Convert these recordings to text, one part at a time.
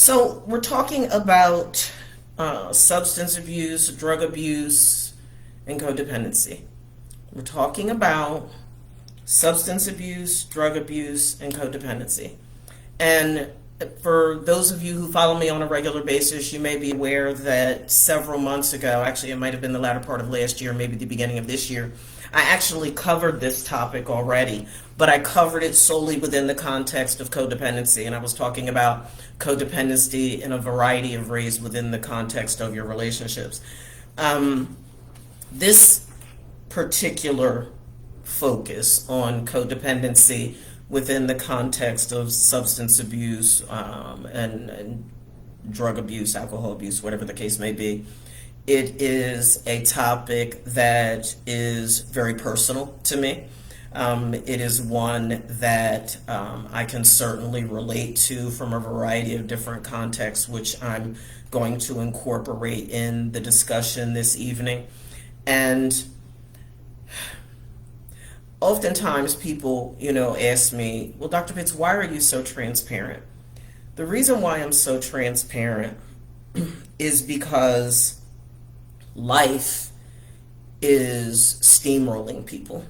So we're talking about substance abuse, drug abuse, and codependency. We're talking about substance abuse, drug abuse, and codependency. And for those of you who follow me on a regular basis, you may be aware that several months ago, actually it might have been the latter part of last year, maybe the beginning of this year, I actually covered this topic already, but I covered it solely within the context of codependency. And I was talking about codependency in a variety of ways within the context of your relationships. This particular focus on codependency within the context of substance abuse and drug abuse, alcohol abuse, whatever the case may be, it is a topic that is very personal to me. It is one that I can certainly relate to from a variety of different contexts, which I'm going to incorporate in the discussion this evening. And oftentimes people, ask me, well, Dr. Pitts, why are you so transparent? The reason why I'm so transparent is because life is steamrolling people.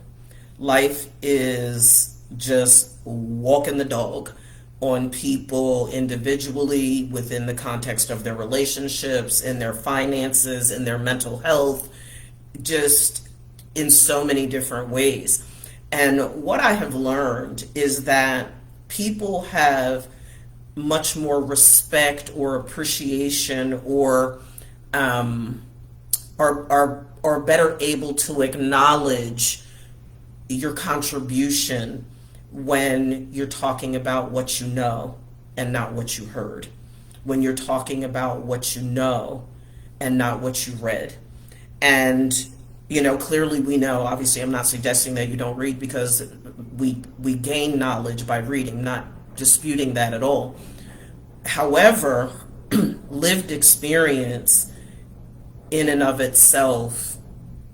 Life is just walking the dog on people individually within the context of their relationships, in their finances, in their mental health, just in so many different ways. And what I have learned is that people have much more respect or appreciation or are better able to acknowledge your contribution when you're talking about what you know and not what you heard. When you're talking about what you know and not what you read. And clearly we know, obviously I'm not suggesting that you don't read, because we gain knowledge by reading, not disputing that at all. However, lived experience in and of itself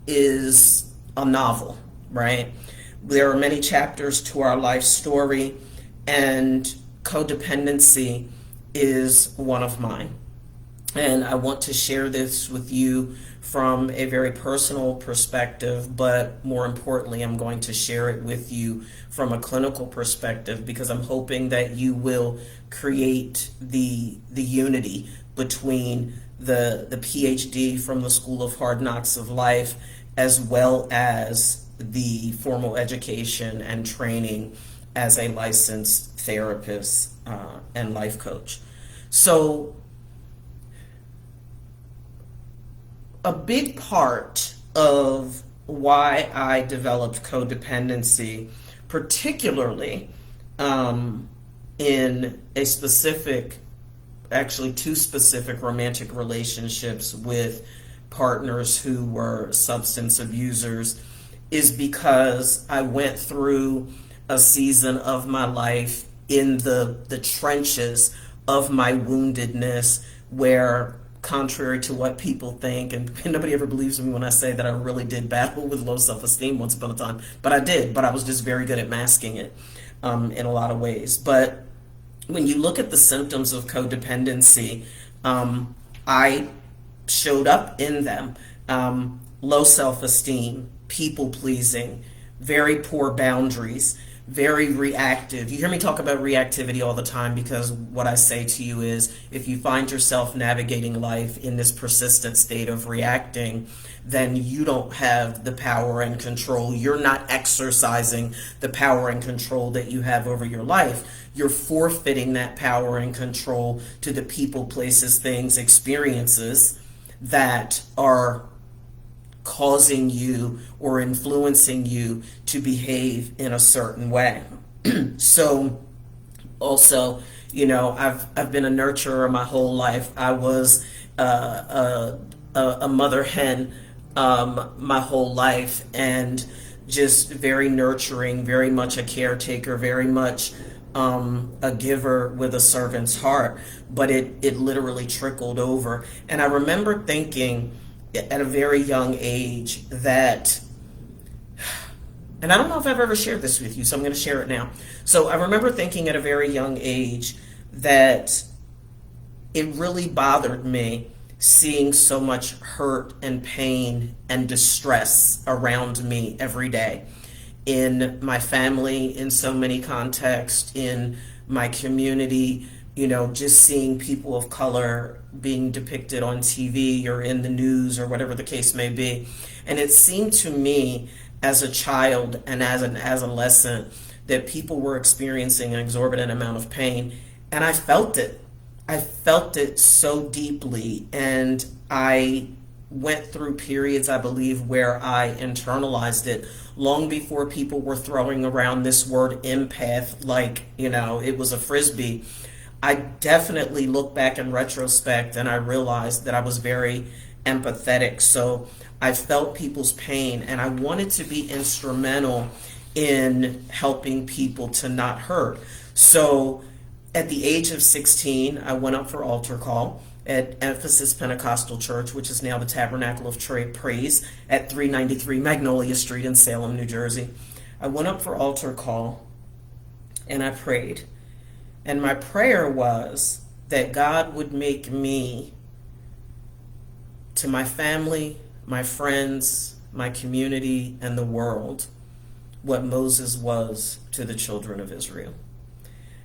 is a novel, right? There are many chapters to our life story, and codependency is one of mine. And I want to share this with you from a very personal perspective, but more importantly, I'm going to share it with you from a clinical perspective, because I'm hoping that you will create the unity between the PhD from the School of Hard Knocks of Life, as well as the formal education and training as a licensed therapist and life coach. So a big part of why I developed codependency, particularly in a specific, actually two specific romantic relationships with partners who were substance abusers, is because I went through a season of my life in the trenches of my woundedness, where, contrary to what people think, and nobody ever believes me when I say that I really did battle with low self-esteem once upon a time, but I did, but I was just very good at masking it in a lot of ways. But when you look at the symptoms of codependency, I showed up in them. Low self-esteem, people-pleasing, very poor boundaries, very reactive. You hear me talk about reactivity all the time, because what I say to you is, if you find yourself navigating life in this persistent state of reacting, then you don't have the power and control. You're not exercising the power and control that you have over your life. You're forfeiting that power and control to the people, places, things, experiences that are causing you or influencing you to behave in a certain way. So also, I've been a nurturer my whole life. I was a mother hen my whole life, and just very nurturing, very much a caretaker, very much a giver with a servant's heart. But it literally trickled over. And I remember thinking at a very young age that, and I don't know if I've ever shared this with you, so I'm going to share it now. So I remember thinking at a very young age that it really bothered me seeing so much hurt and pain and distress around me every day in my family, in so many contexts, in my community, just seeing people of color being depicted on TV or in the news or whatever the case may be. And it seemed to me as a child and as an adolescent that people were experiencing an exorbitant amount of pain. And I felt it. I felt it so deeply. And I went through periods, I believe, where I internalized it long before people were throwing around this word empath like, it was a frisbee. I definitely look back in retrospect and I realized that I was very empathetic. So I felt people's pain and I wanted to be instrumental in helping people to not hurt. So at the age of 16, I went up for altar call at Emphasis Pentecostal Church, which is now the Tabernacle of Praise at 393 Magnolia Street in Salem, New Jersey. I went up for altar call and I prayed. And my prayer was that God would make me, to my family, my friends, my community, and the world, what Moses was to the children of Israel.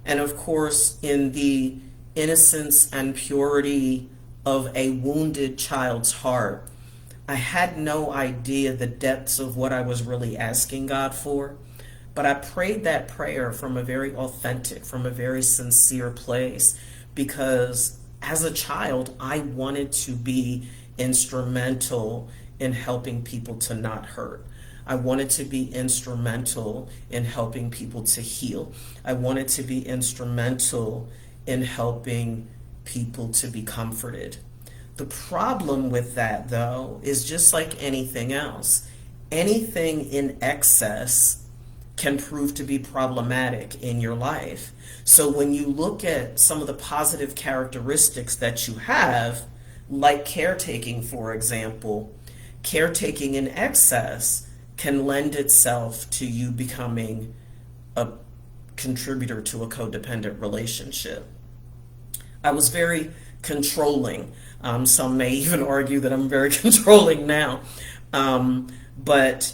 And of course, in the innocence and purity of a wounded child's heart, I had no idea the depths of what I was really asking God for. But I prayed that prayer from a very authentic, from a very sincere place, because as a child, I wanted to be instrumental in helping people to not hurt. I wanted to be instrumental in helping people to heal. I wanted to be instrumental in helping people to be comforted. The problem with that, though, is just like anything else. Anything in excess can prove to be problematic in your life. So when you look at some of the positive characteristics that you have, like caretaking, for example, caretaking in excess can lend itself to you becoming a contributor to a codependent relationship. I was very controlling. Some may even argue that I'm very controlling now. But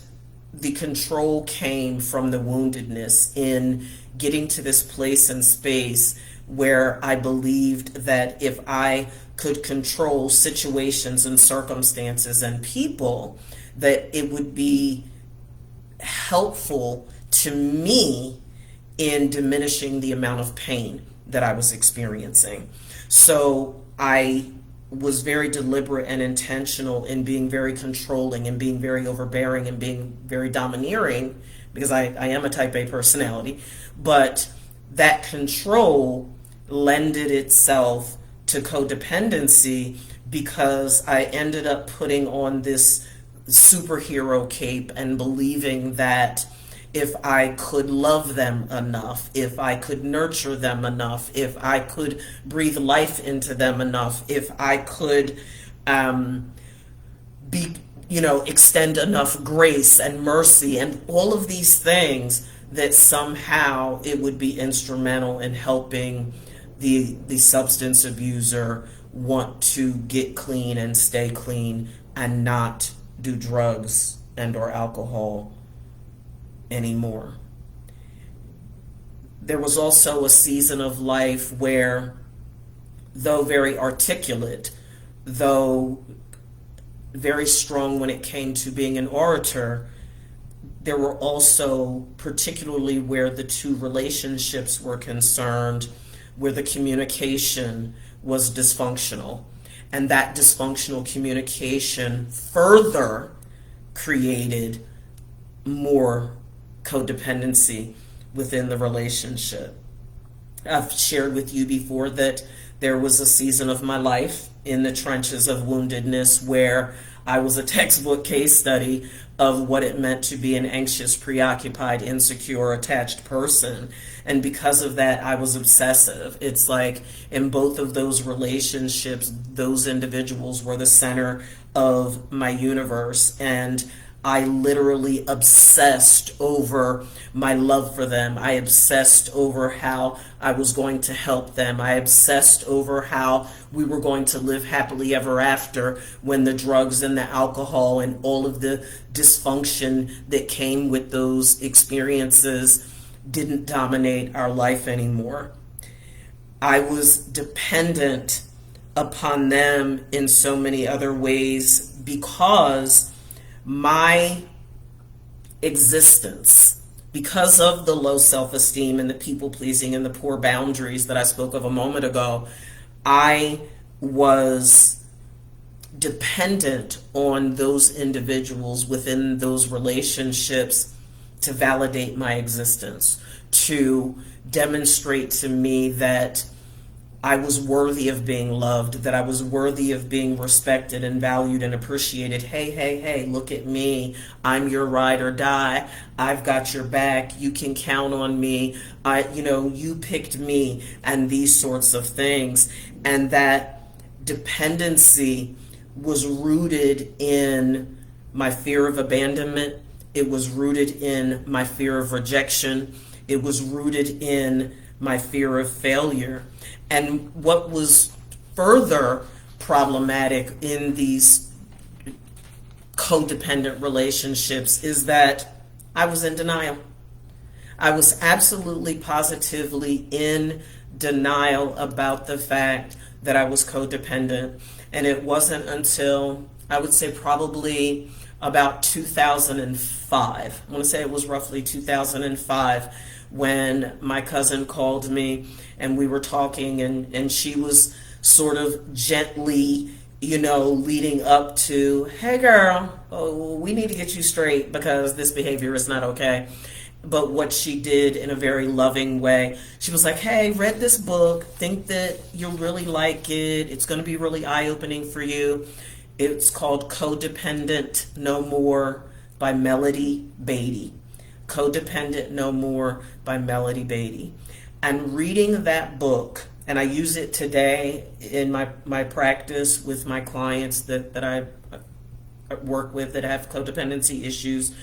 the control came from the woundedness in getting to this place and space where I believed that if I could control situations and circumstances and people, that it would be helpful to me in diminishing the amount of pain that I was experiencing. So I was very deliberate and intentional in being very controlling and being very overbearing and being very domineering, because I am a type A personality. But that control lended itself to codependency because I ended up putting on this superhero cape and believing that if I could love them enough, if I could nurture them enough, if I could breathe life into them enough, if I could extend enough grace and mercy and all of these things, that somehow it would be instrumental in helping the substance abuser want to get clean and stay clean and not do drugs and or alcohol anymore. There was also a season of life where, though very articulate, though very strong when it came to being an orator, there were also, particularly where the two relationships were concerned, where the communication was dysfunctional. And that dysfunctional communication further created more codependency within the relationship. I've shared with you before that there was a season of my life in the trenches of woundedness where I was a textbook case study of what it meant to be an anxious, preoccupied, insecure, attached person. And because of that, I was obsessive. It's like in both of those relationships, those individuals were the center of my universe. And I literally obsessed over my love for them. I obsessed over how I was going to help them. I obsessed over how we were going to live happily ever after when the drugs and the alcohol and all of the dysfunction that came with those experiences didn't dominate our life anymore. I was dependent upon them in so many other ways because my existence, because of the low self-esteem and the people-pleasing and the poor boundaries that I spoke of a moment ago, I was dependent on those individuals within those relationships to validate my existence, to demonstrate to me that I was worthy of being loved, that I was worthy of being respected and valued and appreciated. Hey, hey, hey, look at me. I'm your ride or die. I've got your back. You can count on me. You picked me, and these sorts of things. And that dependency was rooted in my fear of abandonment. It was rooted in my fear of rejection. It was rooted in my fear of failure. And what was further problematic in these codependent relationships is that I was in denial. I was absolutely positively in denial about the fact that I was codependent. And it wasn't until, I would say, probably about 2005. I want to say it was roughly 2005 when my cousin called me and we were talking, and she was sort of gently, leading up to, hey girl, we need to get you straight because this behavior is not okay. But what she did in a very loving way, she was like, hey, read this book, think that you'll really like it. It's going to be really eye-opening for you. It's called Codependent No More by Melody Beatty. Codependent No More by Melody Beatty. And reading that book, and I use it today in my practice with my clients that I work with that have codependency issues.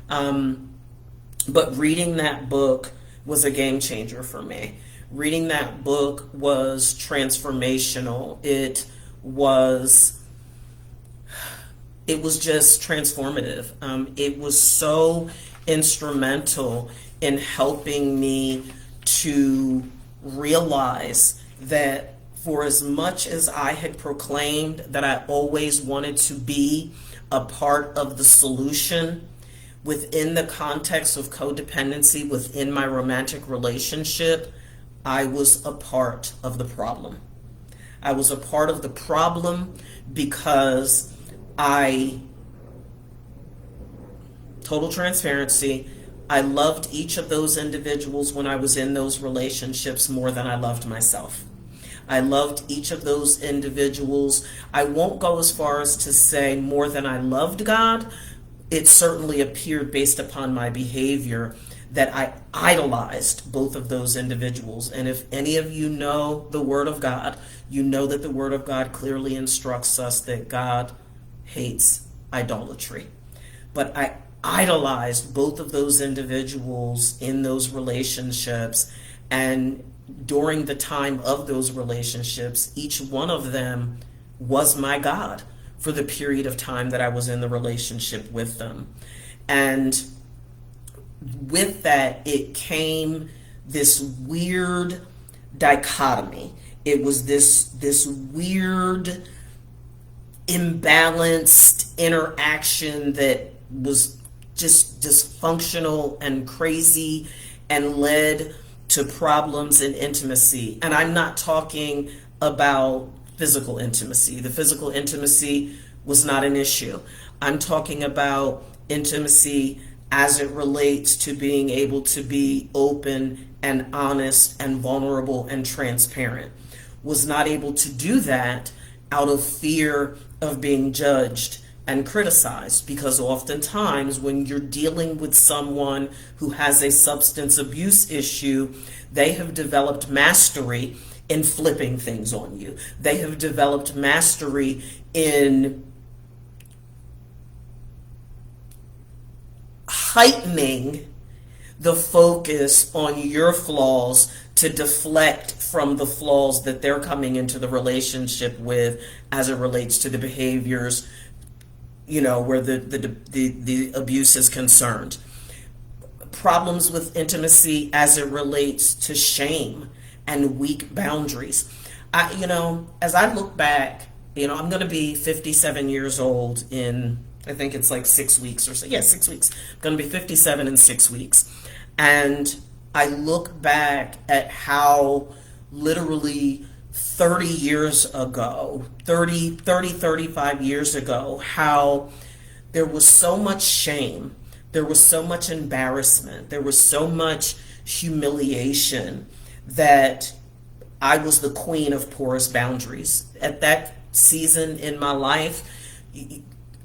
But reading that book was a game changer for me. Reading that book was transformational. It was just transformative. It was so instrumental in helping me to realize that for as much as I had proclaimed that I always wanted to be a part of the solution within the context of codependency within my romantic relationship, I was a part of the problem. I was a part of the problem because total transparency, I loved each of those individuals when I was in those relationships more than I loved myself. I loved each of those individuals. I won't go as far as to say more than I loved God. It certainly appeared based upon my behavior that I idolized both of those individuals. And if any of you know the Word of God, you know that the Word of God clearly instructs us that God hates idolatry. But I idolized both of those individuals in those relationships, and during the time of those relationships, each one of them was my God for the period of time that I was in the relationship with them. And with that, it came this weird dichotomy. It was this weird, imbalanced interaction that was just dysfunctional and crazy and led to problems in intimacy. And I'm not talking about physical intimacy. The physical intimacy was not an issue. I'm talking about intimacy as it relates to being able to be open and honest and vulnerable and transparent. Was not able to do that out of fear of being judged and criticized, because oftentimes when you're dealing with someone who has a substance abuse issue, they have developed mastery in flipping things on you. They have developed mastery in heightening the focus on your flaws to deflect from the flaws that they're coming into the relationship with as it relates to the behaviors, where the abuse is concerned. Problems with intimacy as it relates to shame and weak boundaries. As I look back, I'm going to be 57 years old in, I think it's like 6 weeks or so. Yeah, 6 weeks. I'm going to be 57 in 6 weeks. And I look back at how literally 30 years ago, 35 years ago, how there was so much shame, there was so much embarrassment, there was so much humiliation that I was the queen of porous boundaries. At that season in my life,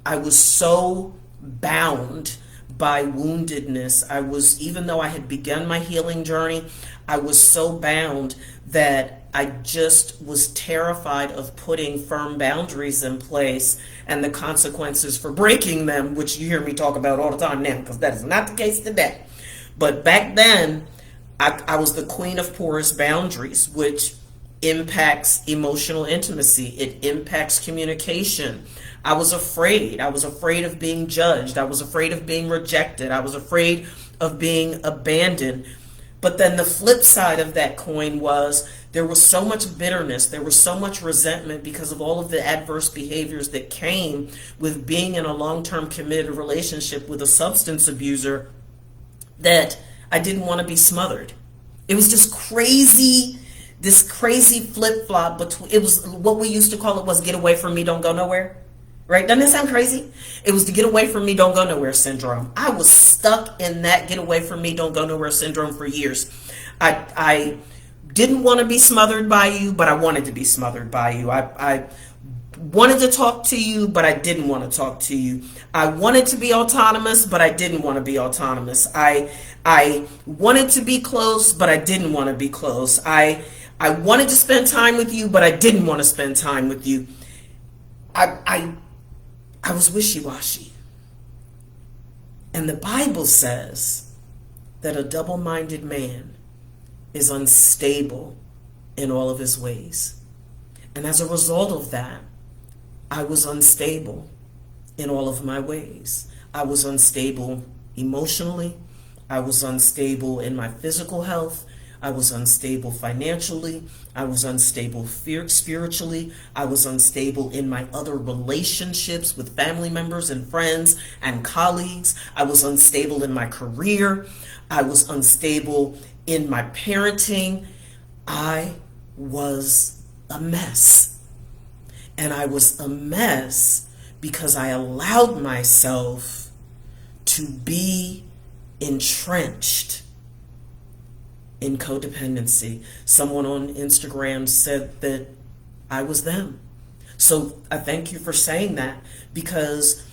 I was so bound by woundedness. Even though I had begun my healing journey, I was so bound that I just was terrified of putting firm boundaries in place and the consequences for breaking them, which you hear me talk about all the time now, because that is not the case today. But back then, I was the queen of porous boundaries, which impacts emotional intimacy. It impacts communication. I was afraid. I was afraid of being judged. I was afraid of being rejected. I was afraid of being abandoned. But then the flip side of that coin was there was so much bitterness. There was so much resentment because of all of the adverse behaviors that came with being in a long-term committed relationship with a substance abuser that I didn't want to be smothered. It was just crazy, this crazy flip-flop between, it was what we used to call it was get away from me, don't go nowhere. Right? Doesn't that sound crazy? It was the get away from me, don't go nowhere syndrome. I was stuck in that get away from me, don't go nowhere syndrome for years. I didn't want to be smothered by you, but I wanted to be smothered by you. I wanted to talk to you, but I didn't want to talk to you. I wanted to be autonomous, but I didn't want to be autonomous. I wanted to be close, but I didn't want to be close. I wanted to spend time with you, but I didn't want to spend time with you. I was wishy-washy. And the Bible says that a double-minded man is unstable in all of his ways. And as a result of that, I was unstable in all of my ways. I was unstable emotionally. I was unstable in my physical health. I was unstable financially. I was unstable spiritually. I was unstable in my other relationships with family members and friends and colleagues. I was unstable in my career. I was unstable in my parenting. I was a mess. And I was a mess because I allowed myself to be entrenched in codependency. Someone on Instagram said that I was them. So I thank you for saying that, because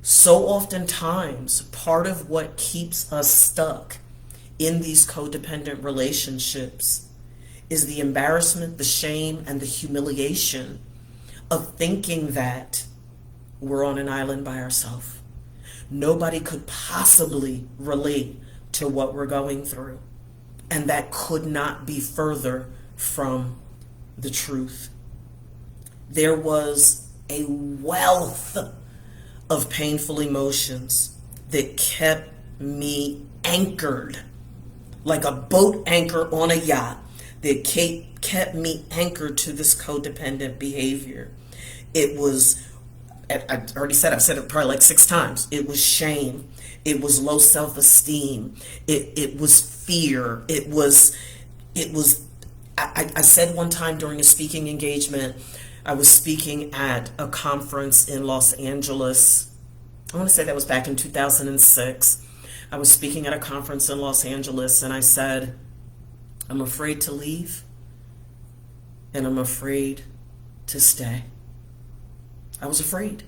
so oftentimes part of what keeps us stuck in these codependent relationships is the embarrassment, the shame, and the humiliation of thinking that we're on an island by ourselves. Nobody could possibly relate to what we're going through. And that could not be further from the truth. There was a wealth of painful emotions that kept me anchored, like a boat anchor on a yacht, that kept me anchored to this codependent behavior. It was, I already said, I've said it probably like 6 times. It was shame. It was low self-esteem. It was fear. I said one time during a speaking engagement, I was speaking at a conference in Los Angeles. I want to say that was back in 2006. I was speaking at a conference in Los Angeles, and I said, I'm afraid to leave, and I'm afraid to stay. I was afraid.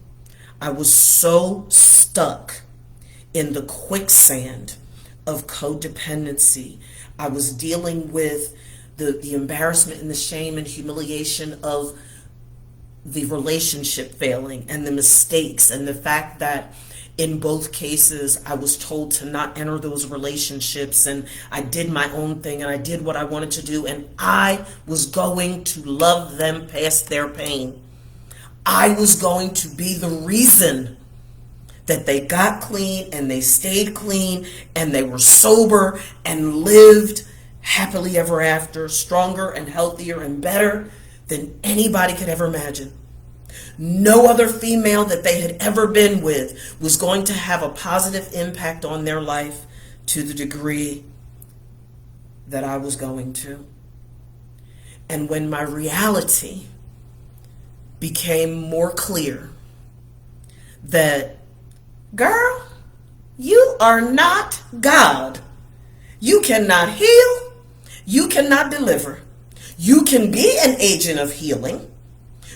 I was so stuck in the quicksand of codependency. I was dealing with the embarrassment and the shame and humiliation of the relationship failing and the mistakes and the fact that in both cases I was told to not enter those relationships, and I did my own thing and I did what I wanted to do, and I was going to love them past their pain. I was going to be the reason that they got clean and they stayed clean and they were sober and lived happily ever after, stronger and healthier and better than anybody could ever imagine. No other female that they had ever been with was going to have a positive impact on their life to the degree that I was going to. And when my reality became more clear that, girl, you are not God. You cannot heal. You cannot deliver. You can be an agent of healing.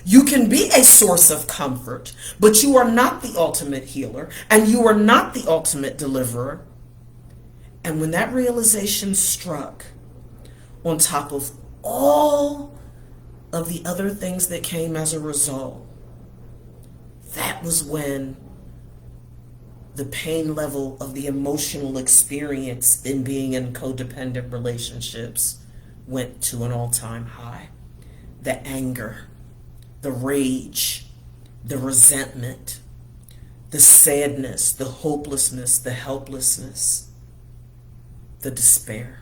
You can be a source of comfort, but you are not the ultimate healer, and you are not the ultimate deliverer. And when that realization struck, on top of all of the other things that came as a result, that was when the pain level of the emotional experience in being in codependent relationships went to an all-time high. The anger, the rage, the resentment, the sadness, the hopelessness, the helplessness, the despair,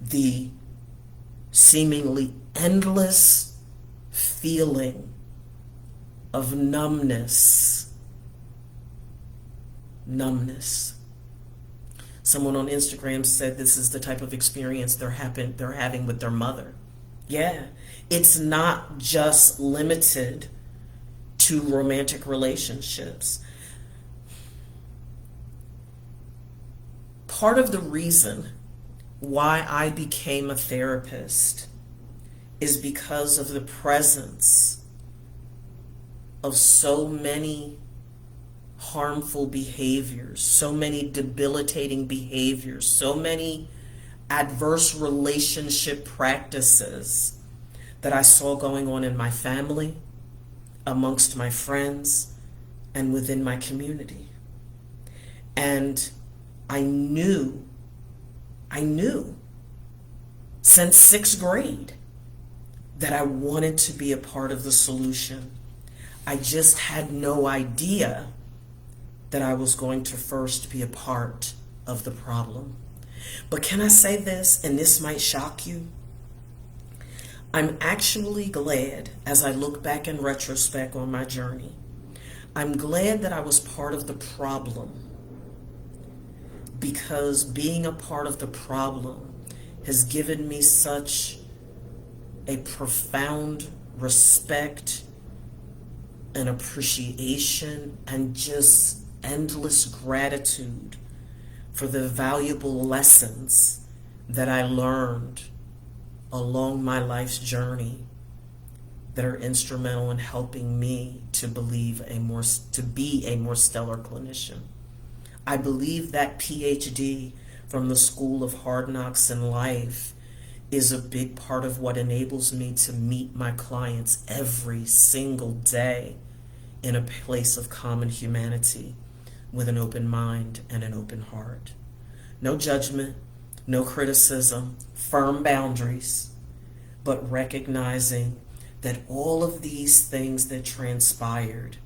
the seemingly endless feeling of numbness. Someone on Instagram said this is the type of experience they're having with their mother. Yeah, it's not just limited to romantic relationships. Part of the reason why I became a therapist is because of the presence of so many harmful behaviors, so many debilitating behaviors, so many adverse relationship practices that I saw going on in my family, amongst my friends, and within my community. And I knew since 6th grade that I wanted to be a part of the solution. I just had no idea that I was going to first be a part of the problem. But can I say this, and this might shock you? I'm actually glad, as I look back in retrospect on my journey, I'm glad that I was part of the problem, because being a part of the problem has given me such a profound respect and appreciation and just endless gratitude for the valuable lessons that I learned along my life's journey that are instrumental in helping me to be a more stellar clinician. I believe that PhD from the School of Hard Knocks in Life is a big part of what enables me to meet my clients every single day in a place of common humanity, with an open mind and an open heart. No judgment, no criticism, firm boundaries, but recognizing that all of these things that transpired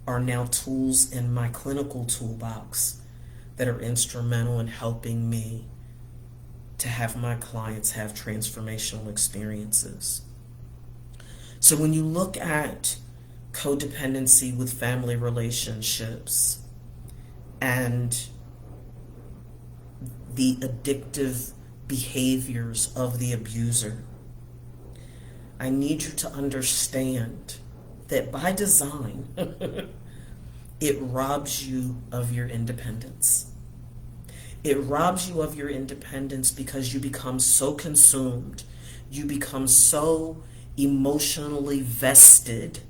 are now tools in my clinical toolbox that are instrumental in helping me to have my clients have transformational experiences. So when you look at codependency with family relationships and the addictive behaviors of the abuser, I need you to understand that by design, it robs you of your independence. It robs you of your independence because you become so consumed, you become so emotionally vested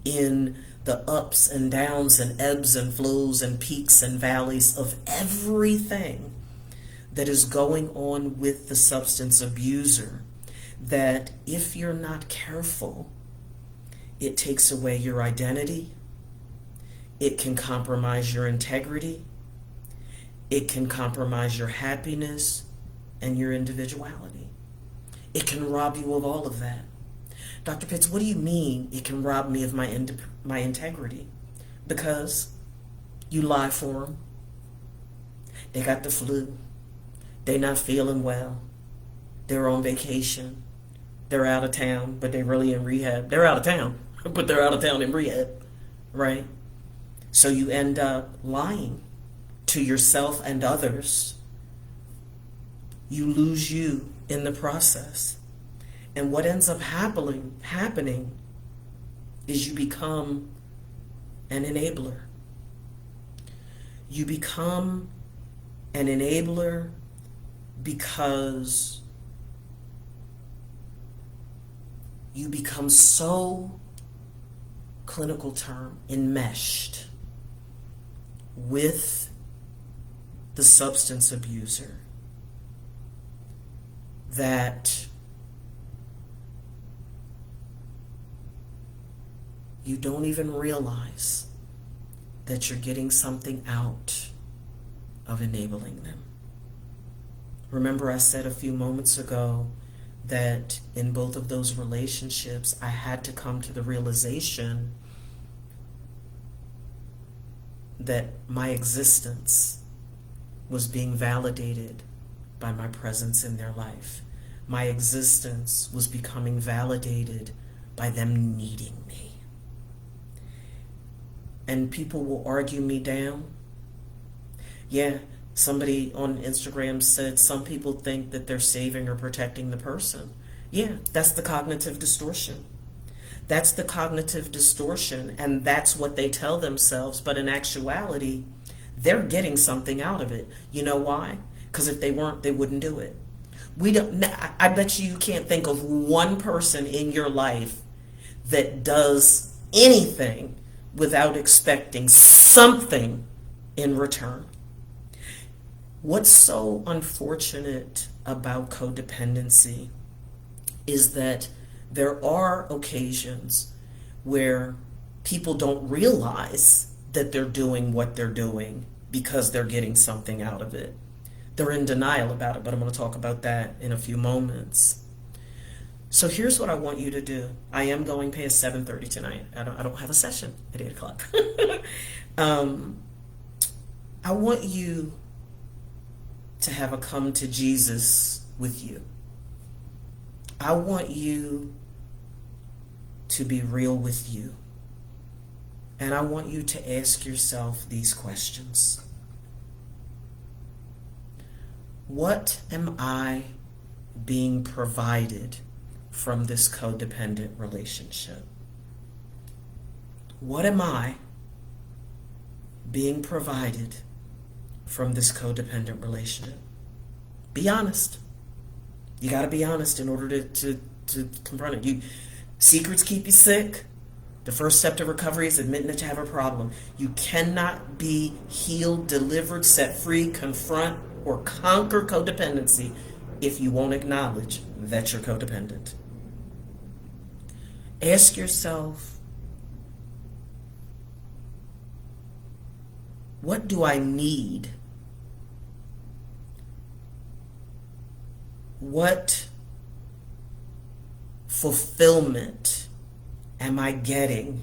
in the ups and downs and ebbs and flows and peaks and valleys of everything that is going on with the substance abuser, that if you're not careful, it takes away your identity. It can compromise your integrity. It can compromise your happiness and your individuality. It can rob you of all of that. Dr. Pitts, what do you mean it can rob me of my integrity? Because you lie for them. They got the flu. They're not feeling well. They're on vacation. They're out of town, but they're really in rehab. They're out of town, but they're out of town in rehab, right? So you end up lying to yourself and others. You lose you in the process. And what ends up happening is you become an enabler. You become an enabler because you become so, clinical term, enmeshed with the substance abuser that you don't even realize that you're getting something out of enabling them. Remember, I said a few moments ago that in both of those relationships, I had to come to the realization that my existence was being validated by my presence in their life. My existence was becoming validated by them needing me. And people will argue me down. Yeah, somebody on Instagram said some people think that they're saving or protecting the person. Yeah, that's the cognitive distortion. That's the cognitive distortion, and that's what they tell themselves. But in actuality, they're getting something out of it. You know why? Because if they weren't, they wouldn't do it. I bet you can't think of one person in your life that does anything without expecting something in return. What's so unfortunate about codependency is that there are occasions where people don't realize that they're doing what they're doing because they're getting something out of it. They're in denial about it, but I'm going to talk about that in a few moments. So here's what I want you to do. I am going past 7:30 tonight. I don't have a session at 8 o'clock. I want you to have a come to Jesus with you. I want you to be real with you. And I want you to ask yourself these questions. What am I being provided from this codependent relationship? What am I being provided from this codependent relationship? Be honest. You got to be honest in order to confront it. Secrets keep you sick. The first step to recovery is admitting that you have a problem. You cannot be healed, delivered, set free, confront, or conquer codependency if you won't acknowledge that you're codependent. Ask yourself, what do I need? What fulfillment am I getting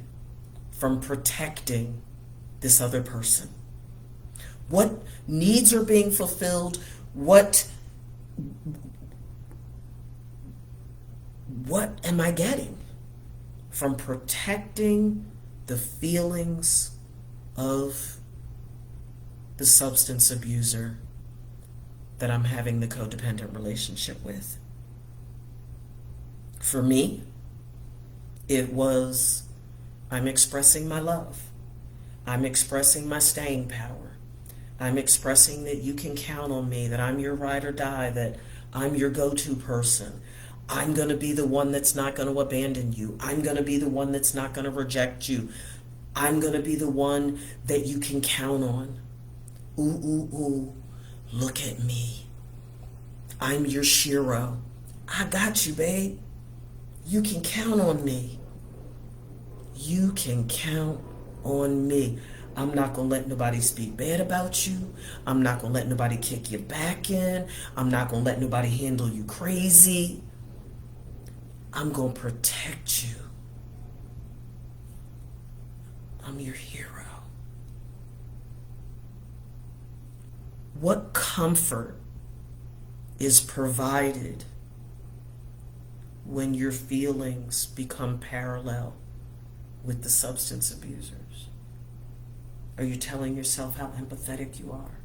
from protecting this other person? What needs are being fulfilled? What am I getting from protecting the feelings of the substance abuser that I'm having the codependent relationship with? For me, it was, I'm expressing my love. I'm expressing my staying power. I'm expressing that you can count on me, that I'm your ride or die, that I'm your go-to person. I'm going to be the one that's not going to abandon you. I'm going to be the one that's not going to reject you. I'm going to be the one that you can count on. Ooh, ooh, ooh, look at me. I'm your Shiro. I got you, babe. You can count on me. You can count on me. I'm not going to let nobody speak bad about you. I'm not going to let nobody kick your back in. I'm not going to let nobody handle you crazy. I'm going to protect you. I'm your hero. What comfort is provided when your feelings become parallel with the substance abusers? Are you telling yourself how empathetic you are?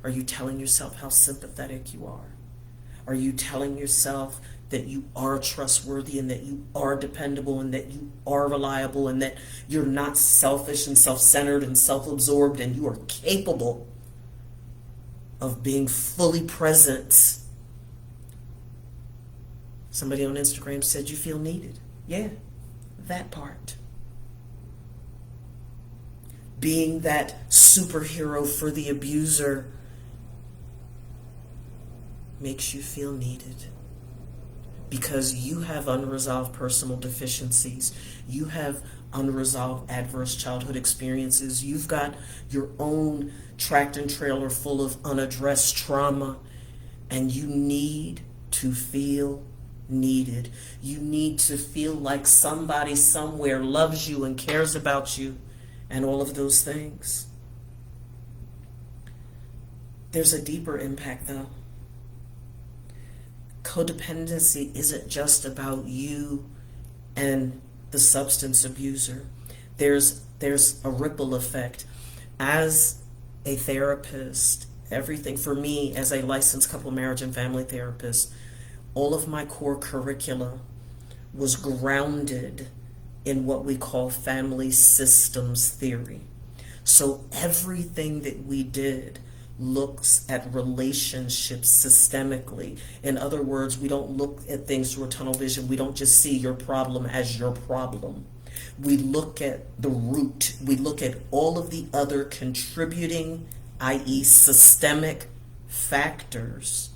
Are you telling yourself how sympathetic you are? Are you telling yourself that you are trustworthy and that you are dependable and that you are reliable and that you're not selfish and self-centered and self-absorbed and you are capable of being fully present? Somebody on Instagram said you feel needed. Yeah, that part. Being that superhero for the abuser makes you feel needed because you have unresolved personal deficiencies. You have unresolved adverse childhood experiences. You've got your own tractor trailer full of unaddressed trauma, and you need to feel needed. You need to feel like somebody somewhere loves you and cares about you and all of those things. There's a deeper impact though. Codependency isn't just about you and the substance abuser. There's a ripple effect. As a therapist, everything for me as a licensed couple marriage and family therapist, all of my core curricula was grounded in what we call family systems theory. So everything that we did looks at relationships systemically. In other words, we don't look at things through a tunnel vision. We don't just see your problem as your problem. We look at the root. We look at all of the other contributing, i.e. systemic factors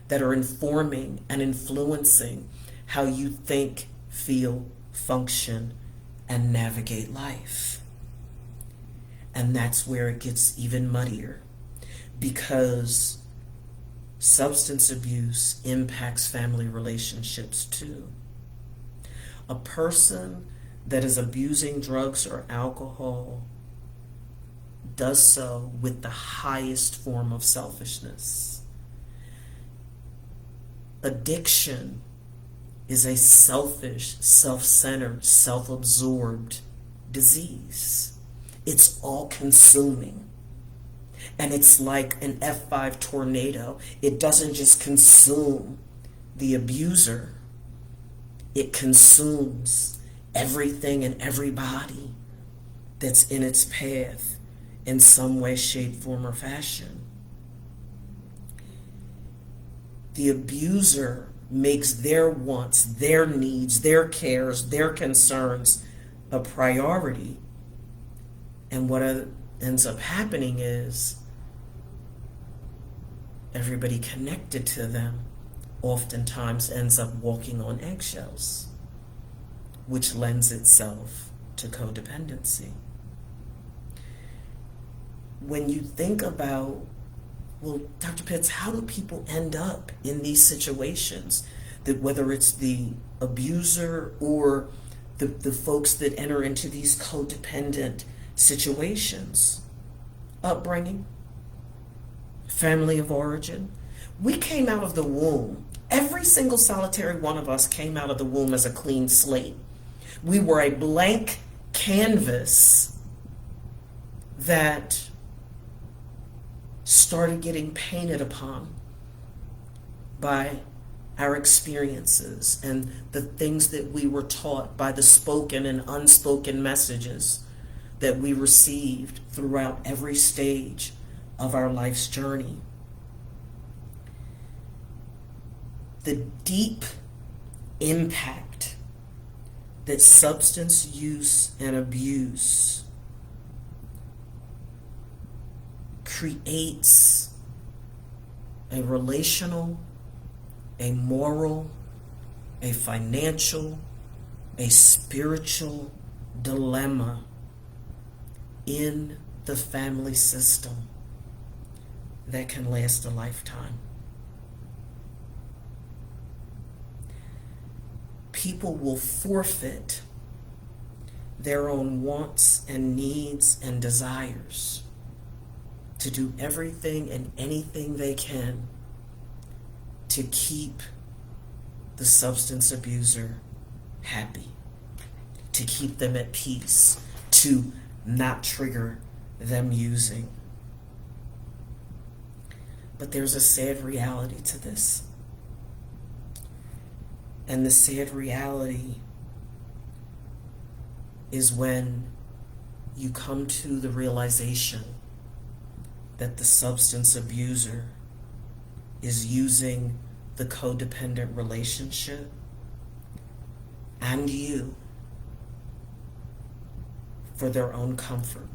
that are informing and influencing how you think, feel, function, and navigate life. And that's where it gets even muddier, because substance abuse impacts family relationships too. A person that is abusing drugs or alcohol does so with the highest form of selfishness. Addiction is a selfish, self-centered, self-absorbed disease. It's all-consuming. And it's like an F5 tornado. It doesn't just consume the abuser. It consumes everything and everybody that's in its path in some way, shape, form, or fashion. The abuser makes their wants, their needs, their cares, their concerns a priority. And what ends up happening is everybody connected to them oftentimes ends up walking on eggshells, which lends itself to codependency. When you think about, well, Dr. Pitts, how do people end up in these situations? That whether it's the abuser or the folks that enter into these codependent situations. Upbringing, family of origin. We came out of the womb. Every single solitary one of us came out of the womb as a clean slate. We were a blank canvas that started getting painted upon by our experiences and the things that we were taught, by the spoken and unspoken messages that we received throughout every stage of our life's journey. The deep impact that substance use and abuse creates a relational, a moral, a financial, a spiritual dilemma in the family system that can last a lifetime. People will forfeit their own wants and needs and desires to do everything and anything they can to keep the substance abuser happy, to keep them at peace, to not trigger them using. But there's a sad reality to this. And the sad reality is when you come to the realization that the substance abuser is using the codependent relationship and you for their own comfort,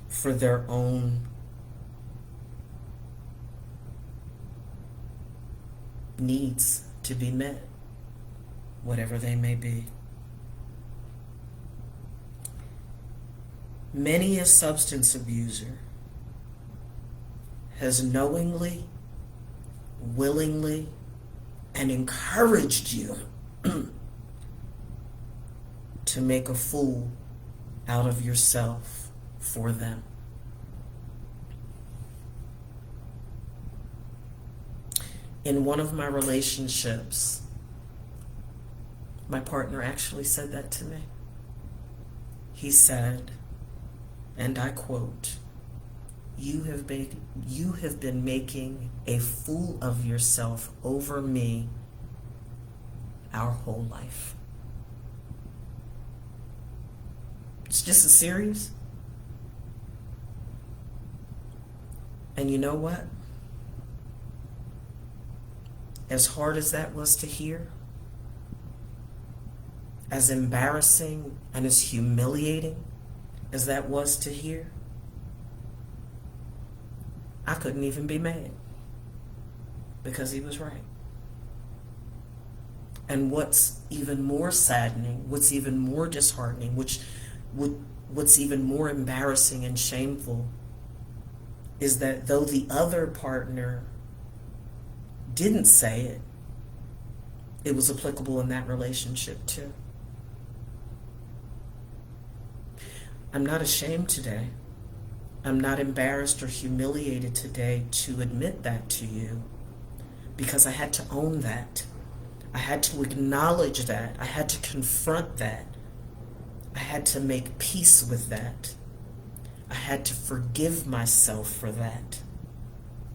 for their own needs to be met, whatever they may be. Many a substance abuser has knowingly, willingly, and encouraged you to make a fool out of yourself for them. In one of my relationships, my partner actually said that to me. He said, and I quote, you have been making a fool of yourself over me our whole life. It's just as serious. And you know what? As hard as that was to hear, as embarrassing and as humiliating as that was to hear, I couldn't even be mad because he was right. And what's even more saddening, what's even more disheartening, what's even more embarrassing and shameful is that though the other partner didn't say it, it was applicable in that relationship too. I'm not ashamed today. I'm not embarrassed or humiliated today to admit that to you because I had to own that. I had to acknowledge that. I had to confront that. I had to make peace with that. I had to forgive myself for that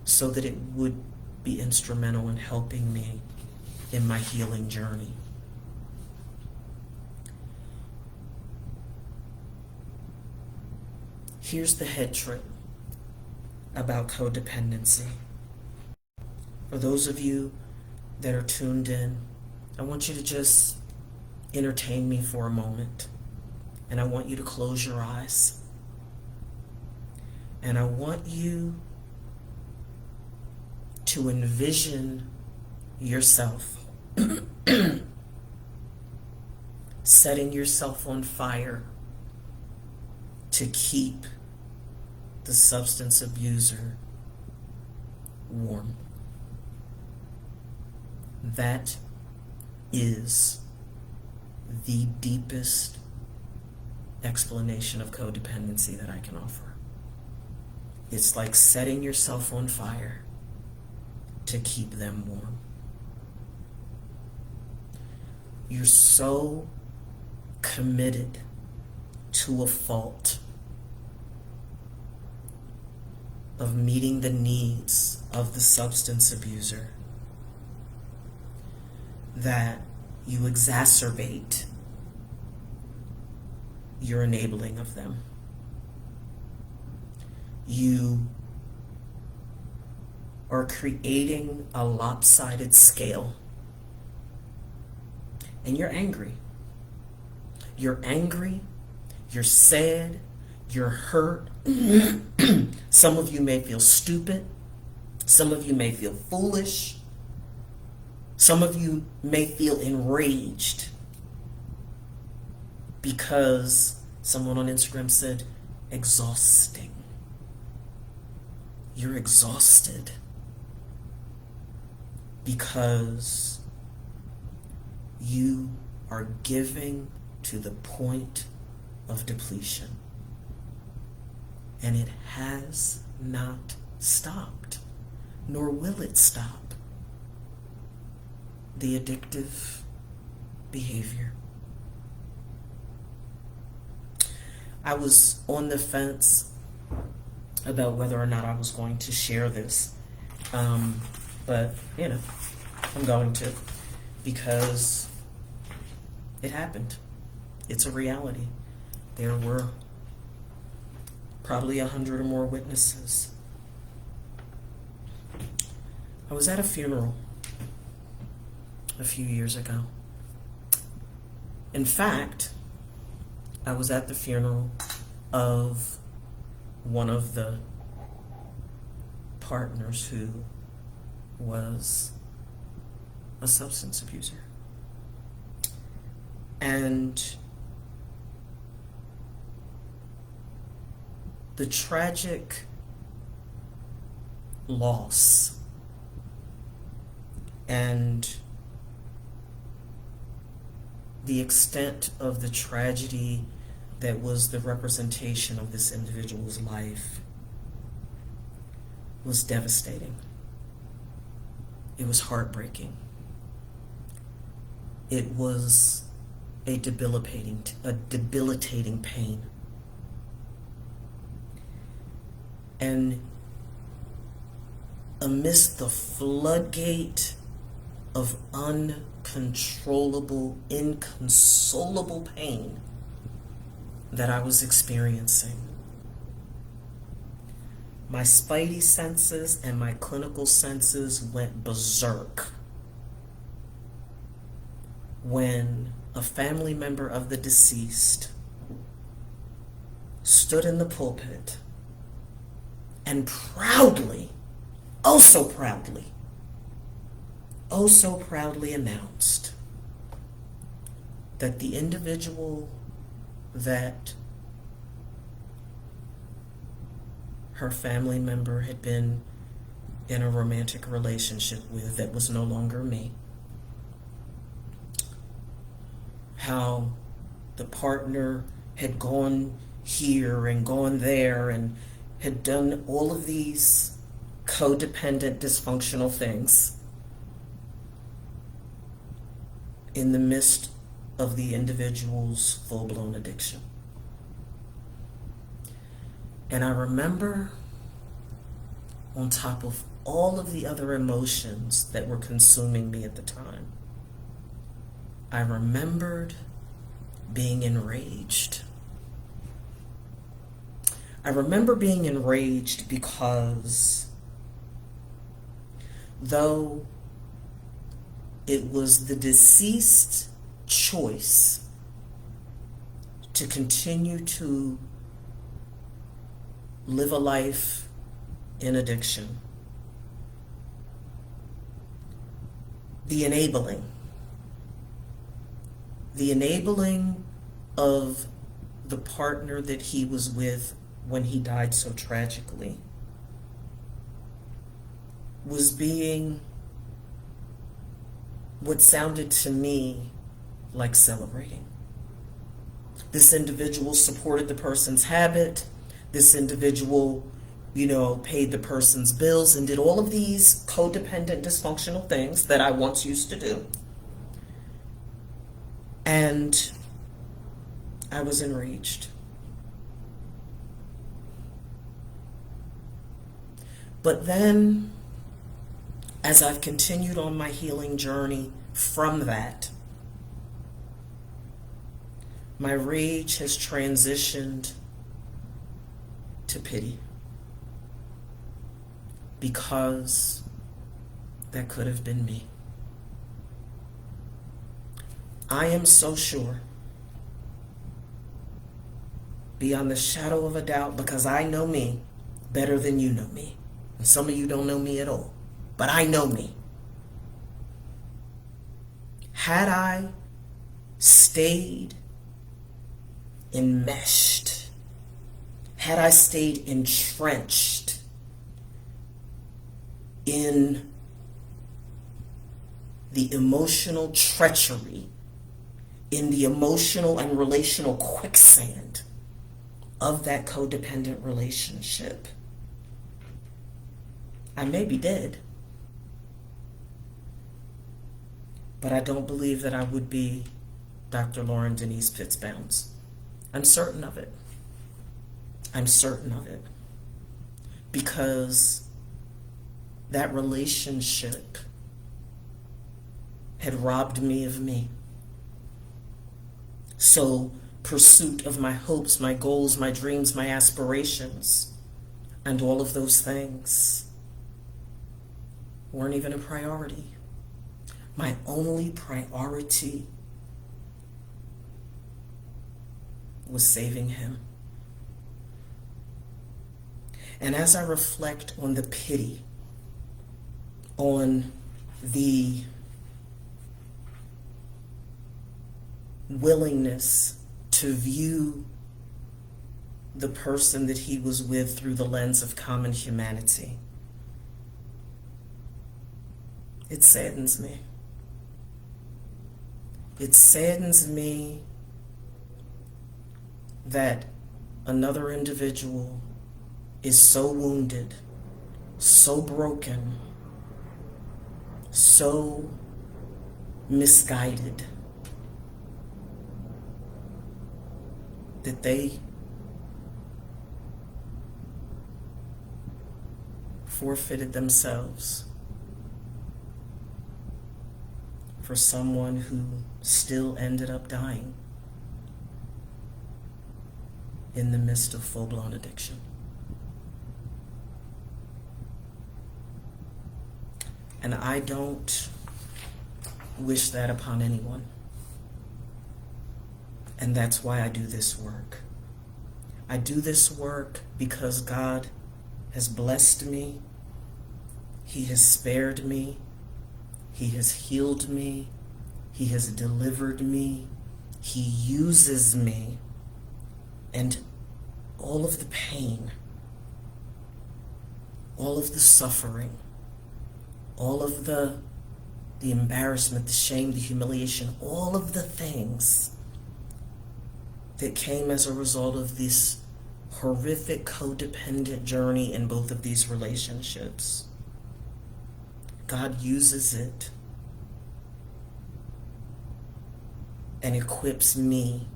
so that it would be instrumental in helping me in my healing journey. Here's the head trip about codependency. For those of you that are tuned in, I want you to just entertain me for a moment. And I want you to close your eyes. And I want you to envision yourself setting yourself on fire to keep the substance abuser warm. That is the deepest explanation of codependency that I can offer. It's like setting yourself on fire to keep them warm. You're so committed to a fault of meeting the needs of the substance abuser that you exacerbate your enabling of them. You are creating a lopsided scale. And you're angry. You're angry, you're sad, you're hurt. Some of you may feel stupid. Some of you may feel foolish. Some of you may feel enraged because someone on Instagram said, exhausting. You're exhausted because you are giving to the point of depletion. And it has not stopped, nor will it stop. The addictive behavior. I was on the fence about whether or not I was going to share this, but I'm going to, because it happened. It's a reality. There were probably 100 or more witnesses. I was at a funeral a few years ago. In fact, I was at the funeral of one of the partners who was a substance abuser. And the tragic loss and the extent of the tragedy that was the representation of this individual's life was devastating. It was heartbreaking. It was a debilitating pain. And amidst the floodgate of uncontrollable, inconsolable pain that I was experiencing, my spidey senses and my clinical senses went berserk when a family member of the deceased stood in the pulpit and proudly, oh so proudly announced that the individual that her family member had been in a romantic relationship with, that was no longer me, how the partner had gone here and gone there and had done all of these codependent, dysfunctional things in the midst of the individual's full-blown addiction. And I remember, on top of all of the other emotions that were consuming me at the time, I remembered being enraged. I remember being enraged because though it was the deceased's choice to continue to live a life in addiction, the enabling of the partner that he was with when he died so tragically was being what sounded to me like celebrating. This individual supported the person's habit. This individual, paid the person's bills and did all of these codependent, dysfunctional things that I once used to do. And I was enraged. But then, as I've continued on my healing journey from that, my rage has transitioned to pity, because that could have been me. I am so sure, beyond the shadow of a doubt, because I know me better than you know me. And some of you don't know me at all, but I know me. Had I stayed enmeshed, had I stayed entrenched in the emotional treachery, in the emotional and relational quicksand of that codependent relationship, I may be dead. But I don't believe that I would be Dr. Lauren Denise Pitts-Bounds. I'm certain of it. I'm certain of it. Because that relationship had robbed me of me. So pursuit of my hopes, my goals, my dreams, my aspirations, and all of those things weren't even a priority. My only priority was saving him. And as I reflect on the pity, on the willingness to view the person that he was with through the lens of common humanity, it saddens me. It saddens me that another individual is so wounded, so broken, so misguided that they forfeited themselves for someone who still ended up dying in the midst of full-blown addiction. And I don't wish that upon anyone. And that's why I do this work. I do this work because God has blessed me. He has spared me. He has healed me. He has delivered me. He uses me. And all of the pain, all of the suffering, all of the embarrassment, the shame, the humiliation, all of the things that came as a result of this horrific codependent journey in both of these relationships, God uses it and equips me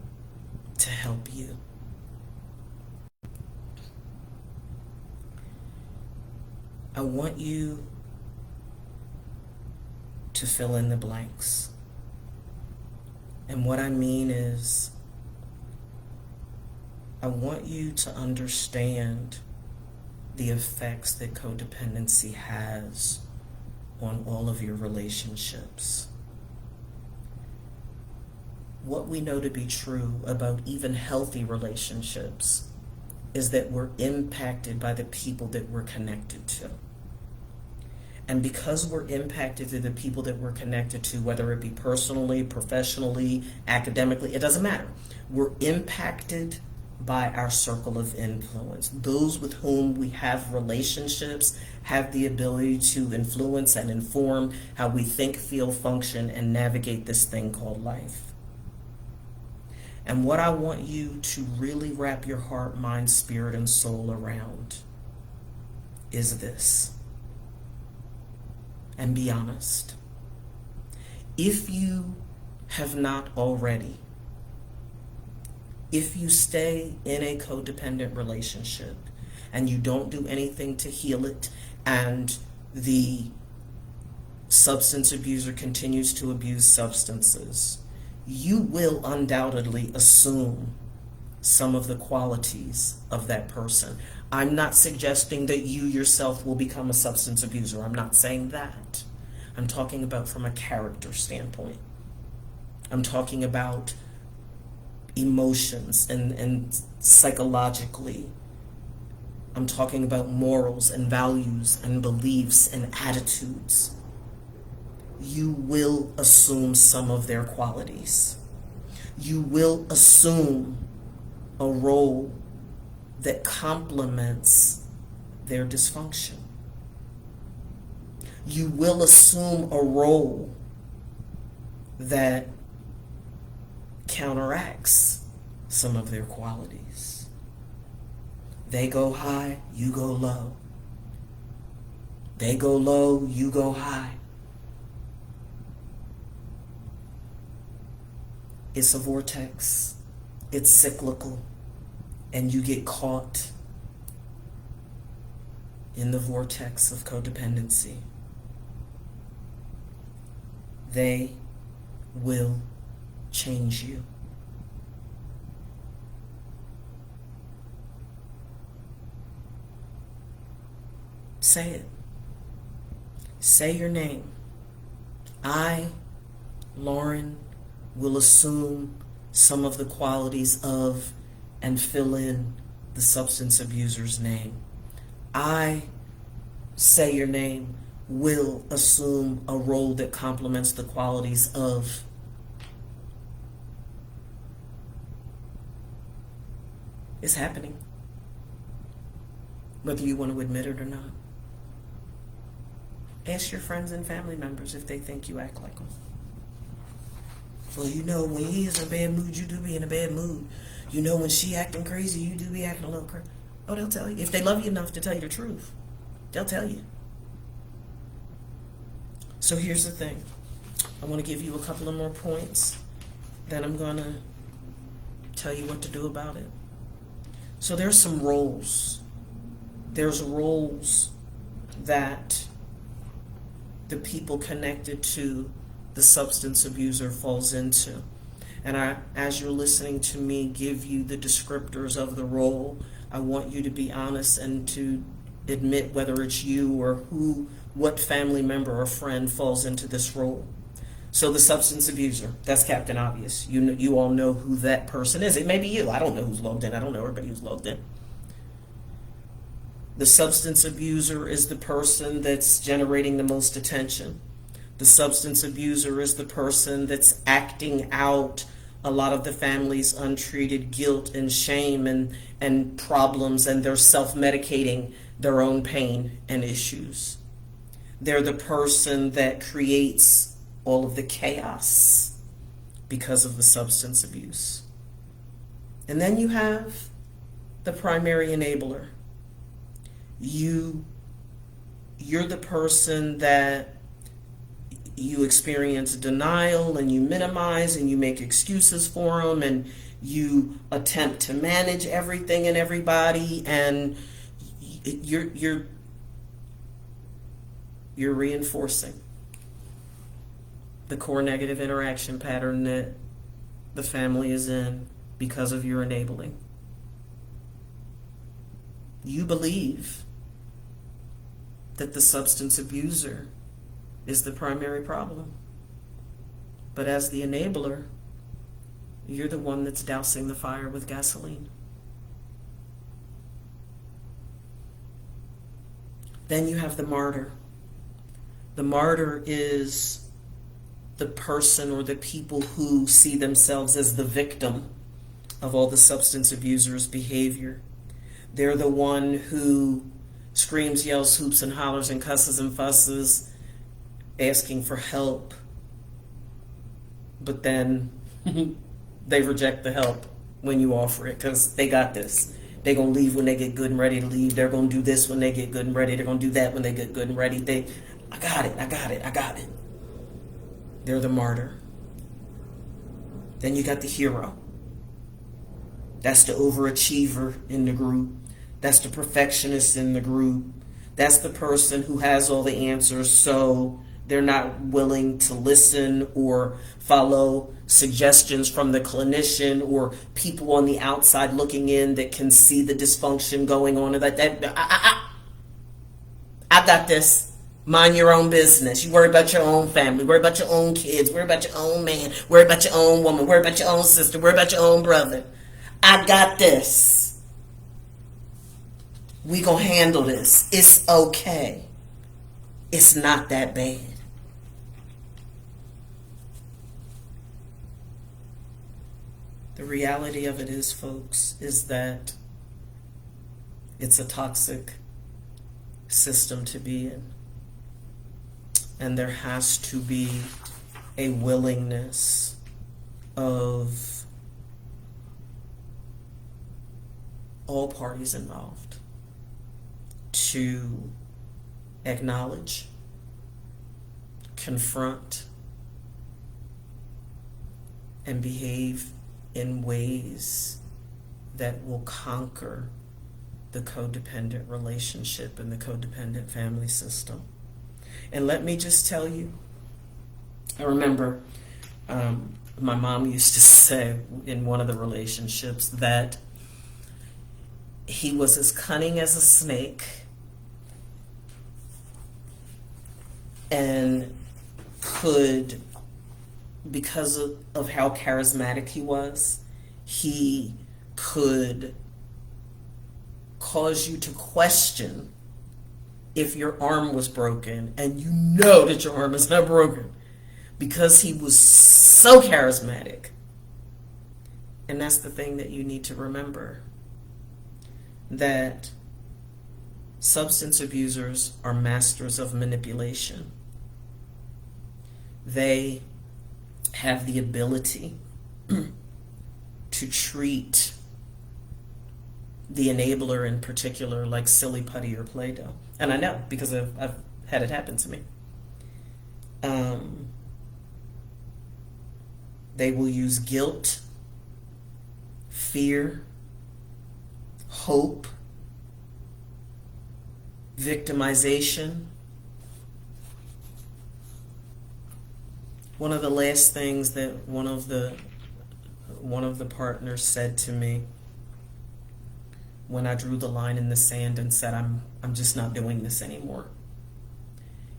to help you. I want you to fill in the blanks. And what I mean is, I want you to understand the effects that codependency has on all of your relationships. What we know to be true about even healthy relationships is that we're impacted by the people that we're connected to. And because we're impacted through the people that we're connected to, whether it be personally, professionally, academically, it doesn't matter. We're impacted by our circle of influence. Those with whom we have relationships have the ability to influence and inform how we think, feel, function, and navigate this thing called life. And what I want you to really wrap your heart, mind, spirit, and soul around is this. And be honest. If you have not already, if you stay in a codependent relationship and you don't do anything to heal it, and the substance abuser continues to abuse substances, you will undoubtedly assume some of the qualities of that person. I'm not suggesting that you yourself will become a substance abuser. I'm not saying that. I'm talking about from a character standpoint. I'm talking about emotions and psychologically. I'm talking about morals and values and beliefs and attitudes. you will assume some of their qualities. You will assume a role that complements their dysfunction. You will assume a role that counteracts some of their qualities. They go high, you go low. They go low, you go high. It's a vortex. It's cyclical. And you get caught in the vortex of codependency. They will change you. Say it. Say your name. I, Lauren, will assume some of the qualities of and fill in the substance abuser's name. I, say your name, will assume a role that complements the qualities of. It's happening, whether you want to admit it or not. Ask your friends and family members if they think you act like them. Well, you know, when he is in a bad mood, you do be in a bad mood. You know, when she acting crazy, you do be acting a little crazy. Oh, they'll tell you. If they love you enough to tell you the truth, they'll tell you. So here's the thing. I want to give you a couple of more points. Then I'm going to tell you what to do about it. So there's some roles. There's roles that the people connected to the substance abuser falls into. And as you're listening to me give you the descriptors of the role, I want you to be honest and to admit whether it's you or what family member or friend falls into this role. So the substance abuser, that's Captain Obvious. You all know who that person is. It may be you. I don't know who's logged in. I don't know everybody who's logged in. The substance abuser is the person that's generating the most attention. The substance abuser is the person that's acting out a lot of the family's untreated guilt and shame and problems, and they're self-medicating their own pain and issues. They're the person that creates all of the chaos because of the substance abuse. And then you have the primary enabler. You're the person that you experience denial and you minimize and you make excuses for them and you attempt to manage everything and everybody, and you're reinforcing the core negative interaction pattern that the family is in because of your enabling. You believe that the substance abuser is the primary problem. But as the enabler, you're the one that's dousing the fire with gasoline. Then you have the martyr. The martyr is the person or the people who see themselves as the victim of all the substance abuser's behavior. They're the one who screams, yells, hoops, and hollers, and cusses and fusses, asking for help. But then they reject the help when you offer it because they got this. They're going to leave when they get good and ready to leave. They're going to do this when they get good and ready. They're going to do that when they get good and ready. I got it. They're the martyr. Then you got the hero. That's the overachiever in the group. That's the perfectionist in the group. That's the person who has all the answers, so they're not willing to listen or follow suggestions from the clinician or people on the outside looking in that can see the dysfunction going on. I got this. Mind your own business. You worry about your own family. Worry about your own kids. Worry about your own man. Worry about your own woman. Worry about your own sister. Worry about your own brother. I got this. We gonna handle this. It's okay. It's not that bad. The reality of it is, folks, is that it's a toxic system to be in. And there has to be a willingness of all parties involved to acknowledge, confront, and behave in ways that will conquer the codependent relationship and the codependent family system. And let me just tell you, I remember my mom used to say in one of the relationships that he was as cunning as a snake and could, because of how charismatic he could cause you to question if your arm was broken, and you know that your arm is not broken because he was so charismatic. And that's the thing that you need to remember, that substance abusers are masters of manipulation. They have the ability to treat the enabler in particular like silly putty or Play-Doh. And I know because I've had it happen to me. They will use guilt, fear, hope, victimization. One of the last things that one of the partners said to me when I drew the line in the sand and said, I'm just not doing this anymore.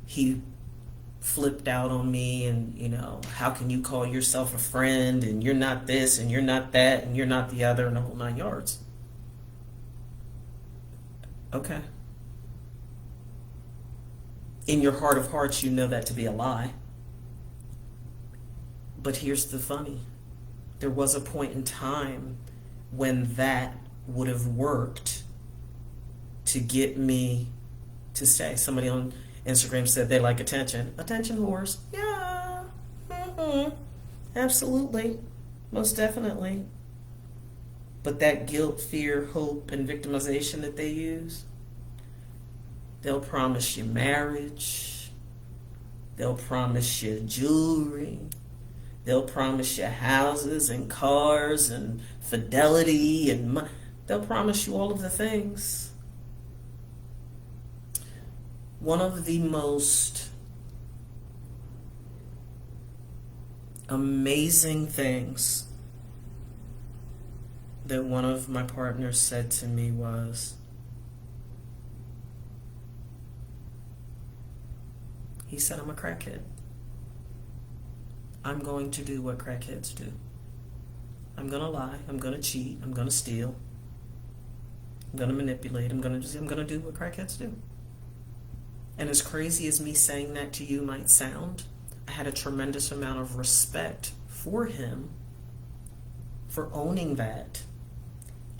He flipped out on me and, how can you call yourself a friend, and you're not this and you're not that and you're not the other, and the whole 9 yards. Okay. In your heart of hearts, you know that to be a lie. But here's the funny. There was a point in time when that would have worked to get me to stay. Somebody on Instagram said they like attention. Attention whores. Yeah. Absolutely. Most definitely. But that guilt, fear, hope, and victimization that they use, they'll promise you marriage. They'll promise you jewelry. They'll promise you houses and cars and fidelity and they'll promise you all of the things. One of the most amazing things that one of my partners said to me was, he said, I'm a crackhead. I'm going to do what crackheads do. I'm going to lie. I'm going to cheat. I'm going to steal. I'm going to manipulate. I'm going to do what crackheads do. And as crazy as me saying that to you might sound, I had a tremendous amount of respect for him for owning that.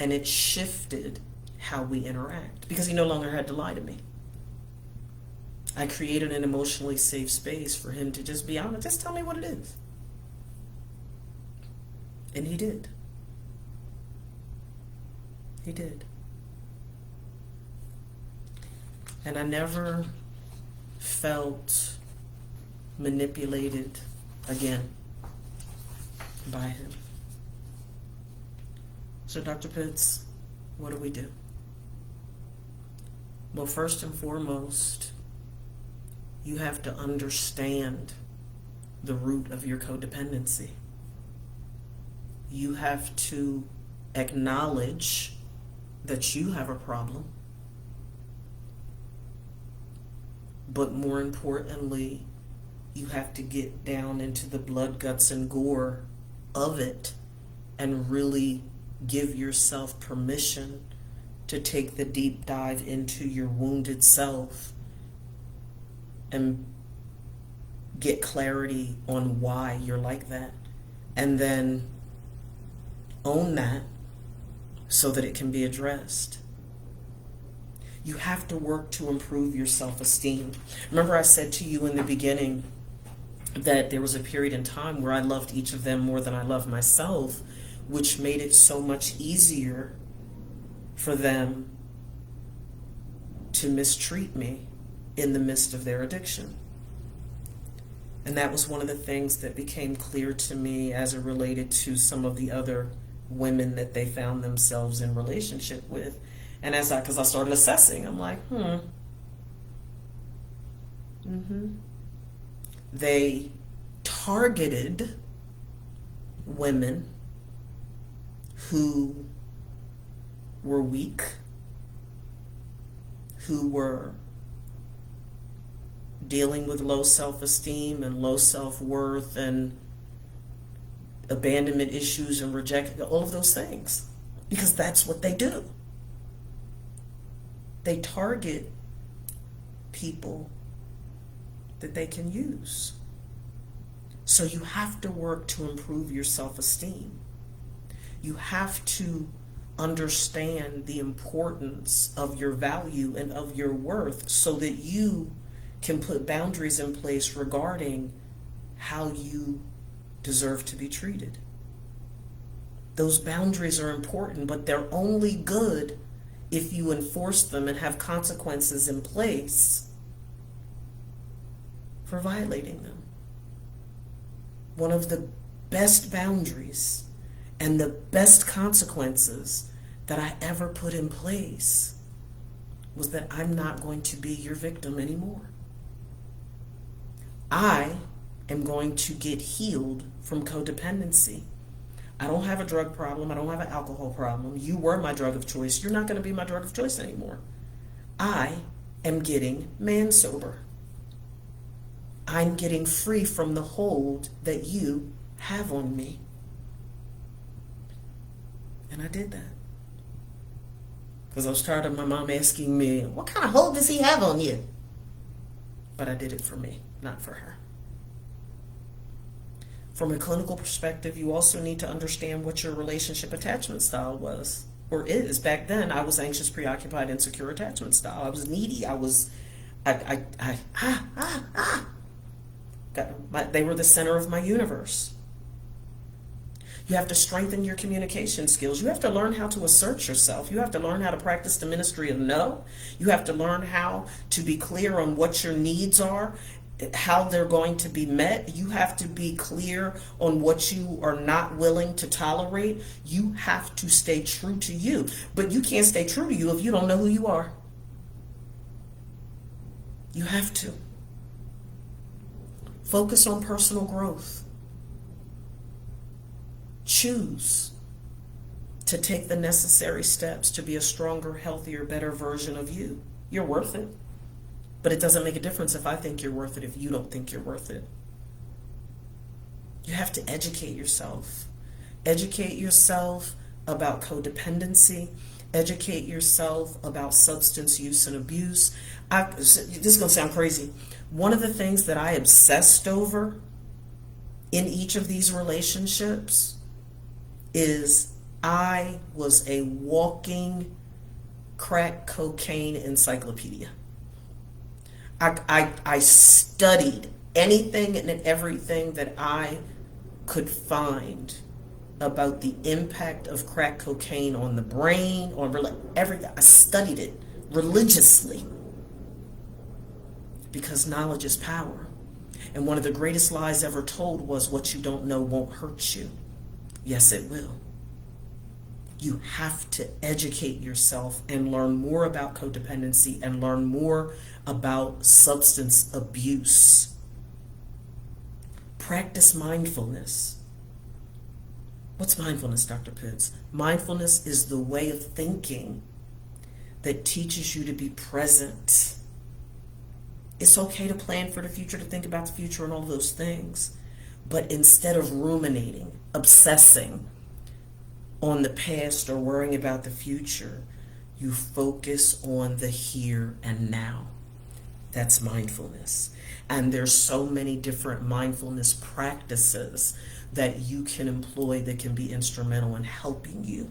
And it shifted how we interact because he no longer had to lie to me. I created an emotionally safe space for him to just be honest. Just tell me what it is. And he did. He did. And I never felt manipulated again by him. So, Dr. Pitts, what do we do? Well, first and foremost, you have to understand the root of your codependency. You have to acknowledge that you have a problem. But more importantly, you have to get down into the blood, guts, and gore of it and really give yourself permission to take the deep dive into your wounded self and get clarity on why you're like that. And then Own that so that it can be addressed. You have to work to improve your self-esteem. Remember I said to you in the beginning that there was a period in time where I loved each of them more than I loved myself, which made it so much easier for them to mistreat me in the midst of their addiction. And that was one of the things that became clear to me as it related to some of the other women that they found themselves in relationship with. And because I started assessing, I'm like, They targeted women who were weak, who were dealing with low self-esteem and low self-worth and abandonment issues and rejection, all of those things, because that's what they do. They target people that they can use. So you have to work to improve your self-esteem. You have to understand the importance of your value and of your worth so that you can put boundaries in place regarding how you deserve to be treated. Those boundaries are important, but they're only good if you enforce them and have consequences in place for violating them. One of the best boundaries and the best consequences that I ever put in place was that I'm not going to be your victim anymore. I am going to get healed from codependency. I don't have a drug problem. I don't have an alcohol problem. You were my drug of choice. You're not going to be my drug of choice anymore. I am getting man-sober. I'm getting free from the hold that you have on me. And I did that. Because I was tired of my mom asking me, what kind of hold does he have on you? But I did it for me, not for her. From a clinical perspective, you also need to understand what your relationship attachment style was or is. Back then, I was anxious, preoccupied, insecure attachment style. I was needy. They were the center of my universe. You have to strengthen your communication skills. You have to learn how to assert yourself. You have to learn how to practice the ministry of no. You have to learn how to be clear on what your needs are, how they're going to be met. You have to be clear on what you are not willing to tolerate. You have to stay true to you. But you can't stay true to you if you don't know who you are. You have to. Focus on personal growth. Choose to take the necessary steps to be a stronger, healthier, better version of you. You're worth it. But it doesn't make a difference if I think you're worth it if you don't think you're worth it. You have to educate yourself. Educate yourself about codependency. Educate yourself about substance use and abuse. This is going to sound crazy. One of the things that I obsessed over in each of these relationships is I was a walking crack cocaine encyclopedia. I studied anything and everything that I could find about the impact of crack cocaine on the brain, on everything. I studied it religiously because knowledge is power. And one of the greatest lies ever told was what you don't know won't hurt you. Yes, it will. You have to educate yourself and learn more about codependency and learn more about substance abuse. Practice mindfulness. What's mindfulness, Dr. Pitts? Mindfulness is the way of thinking that teaches you to be present. It's okay to plan for the future, to think about the future and all those things. But instead of ruminating, obsessing on the past or worrying about the future, you focus on the here and now. That's mindfulness. And there's so many different mindfulness practices. that you can employ that can be instrumental in helping you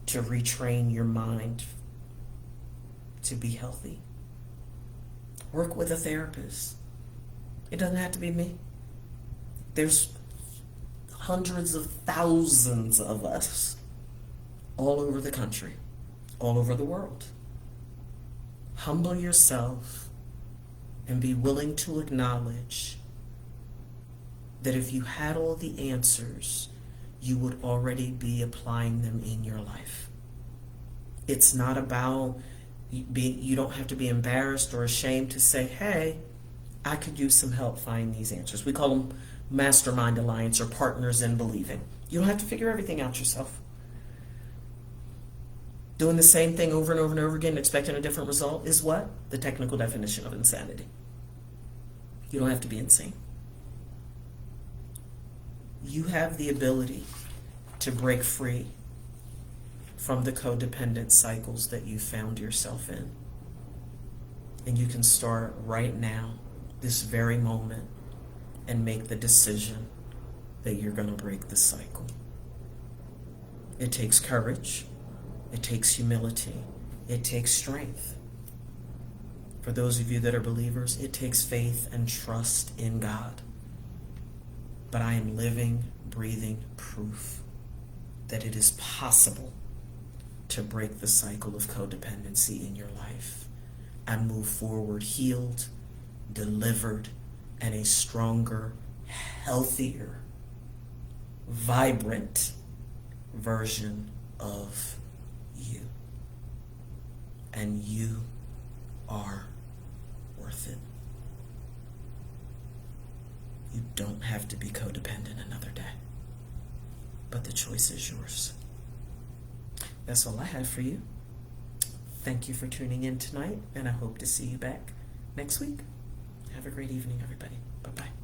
to retrain your mind to be healthy. Work with a therapist. It doesn't have to be me. There's hundreds of thousands of us all over the country, all over the world. Humble yourself and be willing to acknowledge that if you had all the answers, you would already be applying them in your life. It's not about you don't have to be embarrassed or ashamed to say, hey, I could use some help finding these answers. We call them mastermind alliance or partners in believing. You don't have to figure everything out yourself. Doing the same thing over and over and over again, expecting a different result is what? The technical definition of insanity. You don't have to be insane. You have the ability to break free from the codependent cycles that you found yourself in. And you can start right now, this very moment, and make the decision that you're going to break the cycle. It takes courage. It takes humility. It takes strength. For those of you that are believers, it takes faith and trust in God. But I am living, breathing proof that it is possible to break the cycle of codependency in your life and move forward healed, delivered, and a stronger, healthier, vibrant version of you. And you are worth it. You don't have to be codependent another day, but the choice is yours. That's all I have for you. Thank you for tuning in tonight, and I hope to see you back next week. Have a great evening, everybody. Bye-bye.